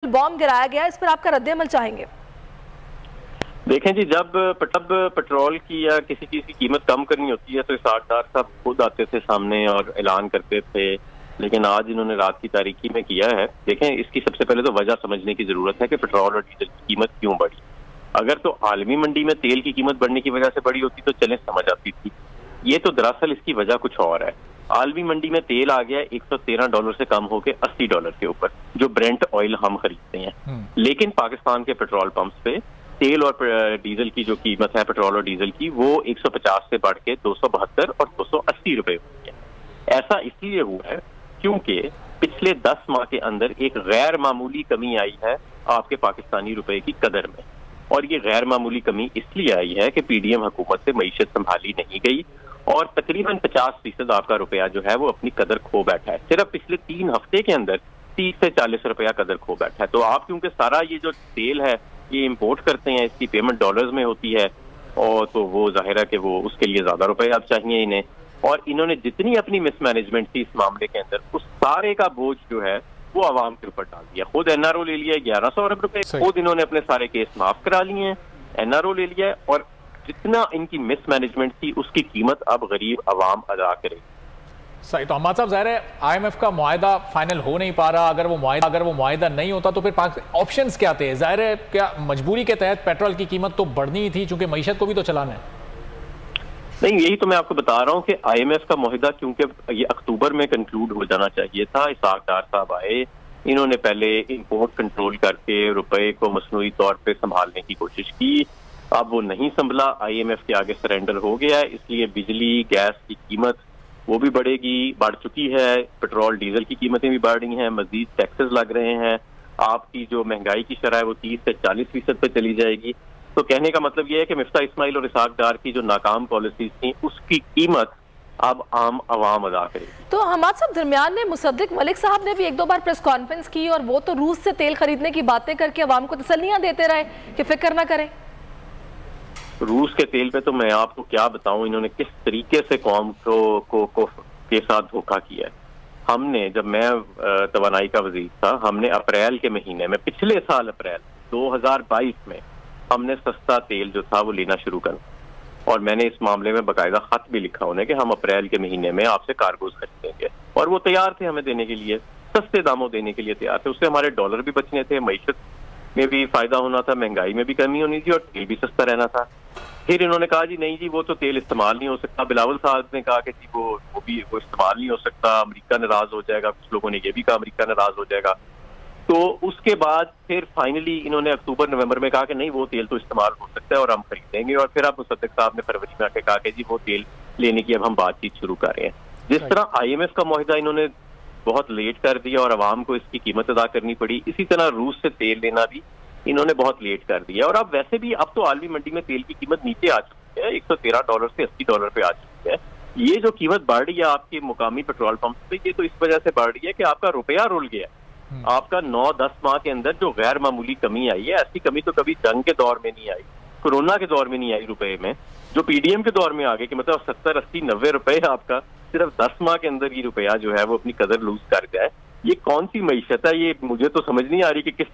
Bomb गिराया गया, इस पर आपका रद्द-ए-अमल चाहेंगे? देखें जी, जब पेट्रोल की या किसी चीज की कीमत कम करनी होती है तो इसहाक डार साहब खुद आते थे सामने और ऐलान करते थे, लेकिन आज इन्होंने रात की तारीकी में किया है। देखें, इसकी सबसे पहले तो वजह समझने की जरूरत है कि पेट्रोल और डीजल की कीमत क्यों बढ़ी। अगर तो आलमी मंडी में तेल की कीमत बढ़ने की वजह से बढ़ी होती तो चलें, समझ आती थी। ये तो दरअसल इसकी वजह कुछ और है। आलमी मंडी में तेल आ गया $113 से कम होकर $80 के ऊपर, जो ब्रेंट ऑयल हम खरीदते हैं। लेकिन पाकिस्तान के पेट्रोल पंप्स पे तेल और डीजल की जो कीमत है पेट्रोल और डीजल की, वो 150 से बढ़ के 272 और 280 रुपए हुई है। ऐसा इसलिए हुआ है क्योंकि पिछले 10 माह के अंदर एक गैर मामूली कमी आई है आपके पाकिस्तानी रुपए की कदर में। और ये गैर मामूली कमी इसलिए आई है कि पीडीएम हुकूमत से मईशत संभाली नहीं गई और तकरीबन 50% आपका रुपया जो है वो अपनी कदर खो बैठा है। सिर्फ पिछले 3 हफ्ते के अंदर 30 से 40 रुपया कदर खो बैठा है। तो आप क्योंकि सारा ये जो तेल है ये इंपोर्ट करते हैं, इसकी पेमेंट डॉलर्स में होती है, और तो वो जाहिर है कि वो उसके लिए ज्यादा रुपए अब चाहिए इन्हें। और इन्होंने जितनी अपनी मिसमैनेजमेंट थी इस मामले के अंदर, उस सारे का बोझ जो है वो आवाम के ऊपर डाल दिया। खुद एनआरओ ले लिया 1100 अरब रुपए, खुद इन्होंने अपने सारे केस माफ करा लिए हैं, एनआरओ ले लिया है, और जितना इनकी मिसमैनेजमेंट थी उसकी कीमत अब गरीब आवाम अदा करेगी। सही। तो अहमद साहब, ज़ाहिर है IMF का मुआहदा फाइनल हो नहीं पा रहा। अगर वो मुआहदा नहीं होता तो फिर ऑप्शंस क्या थे? ज़ाहिर है क्या मजबूरी के तहत पेट्रोल की कीमत तो बढ़नी ही थी, चूंकि मईशत को भी तो चलाना है। नहीं, यही तो मैं आपको बता रहा हूँ कि IMF का मुआहदा क्योंकि ये अक्टूबर में कंक्लूड हो जाना चाहिए था। इसहाक डार साहब आए, इन्होंने पहले इंपोर्ट कंट्रोल करके रुपए को मसनूई तौर पे संभालने की कोशिश की। अब वो नहीं संभला, IMF के आगे सरेंडर हो गया, इसलिए बिजली गैस की कीमत वो भी बढ़ेगी, बढ़ चुकी है। पेट्रोल डीजल की कीमतें भी बढ़ रही हैं, मजीद टैक्सेस लग रहे हैं। आपकी जो महंगाई की शरह है वो 30 से 40% पे चली जाएगी। तो कहने का मतलब ये है कि मिफ्ता इस्माइल और इसहाक डार की जो नाकाम पॉलिसीज थी उसकी कीमत अब आम आवाम अदा करेगी। तो हमाद साहब, दरमियान में मुसद्दिक मलिक साहब ने भी 1-2 बार प्रेस कॉन्फ्रेंस की और वो तो रूस से तेल खरीदने की बातें करके अवाम को तसल्लियां देते रहे कि फिक्र ना करें। रूस के तेल पे तो मैं आपको क्या बताऊं, इन्होंने किस तरीके से कौम को के साथ धोखा किया है। हमने, जब मैं तवानाई का वजीर था, हमने अप्रैल के महीने में, पिछले साल अप्रैल 2022 में हमने सस्ता तेल जो था वो लेना शुरू कर, और मैंने इस मामले में बाकायदा खत भी लिखा उन्हें कि हम अप्रैल के महीने में आपसे कार्गोज खरीदेंगे, और वो तैयार थे हमें देने के लिए, सस्ते दामों देने के लिए तैयार थे। उससे हमारे डॉलर भी बचने थे, मईशत में भी फायदा होना था, महंगाई में भी कमी होनी थी, और तेल भी सस्ता रहना था। फिर इन्होंने कहा जी नहीं जी, वो तो तेल इस्तेमाल नहीं हो सकता। बिलावल साहब ने कहा कि जी वो इस्तेमाल नहीं हो सकता, अमेरिका नाराज हो जाएगा। कुछ लोगों ने ये भी कहा अमेरिका नाराज हो जाएगा। तो उसके बाद फिर फाइनली इन्होंने अक्टूबर नवंबर में कहा कि नहीं, वो तेल तो इस्तेमाल हो सकता है और हम खरीदेंगे। और फिर अब मुसद्दिक साहब ने फरवरी में आके कहा कि जी वो तेल लेने की अब हम बातचीत शुरू कर रहे हैं। जिस तरह IMF का मुआहदा इन्होंने बहुत लेट कर दिया और आवाम को इसकी कीमत अदा करनी पड़ी, इसी तरह रूस से तेल लेना भी इन्होंने बहुत लेट कर दिया। और अब वैसे भी अब तो आलमी मंडी में तेल की कीमत नीचे आ चुकी है, $113 से $80 पे आ चुकी है। ये जो कीमत बढ़ रही है आपके मुकामी पेट्रोल पंप पे, ये तो इस वजह से बढ़ रही है कि आपका रुपया रुल गया। आपका 9-10 माह के अंदर जो गैर मामूली कमी आई है, ऐसी कमी तो कभी जंग के दौर में नहीं आई, कोरोना के दौर में नहीं आई रुपए में, जो पीडीएम के दौर में आ गए कि मतलब 70, 80, 90 रुपए आपका सिर्फ 10 माह के अंदर ये रुपया जो है वो अपनी कदर लूज कर जाए। ये कौन सी मईशत है? ये मुझे तो समझ नहीं आ रही कि किस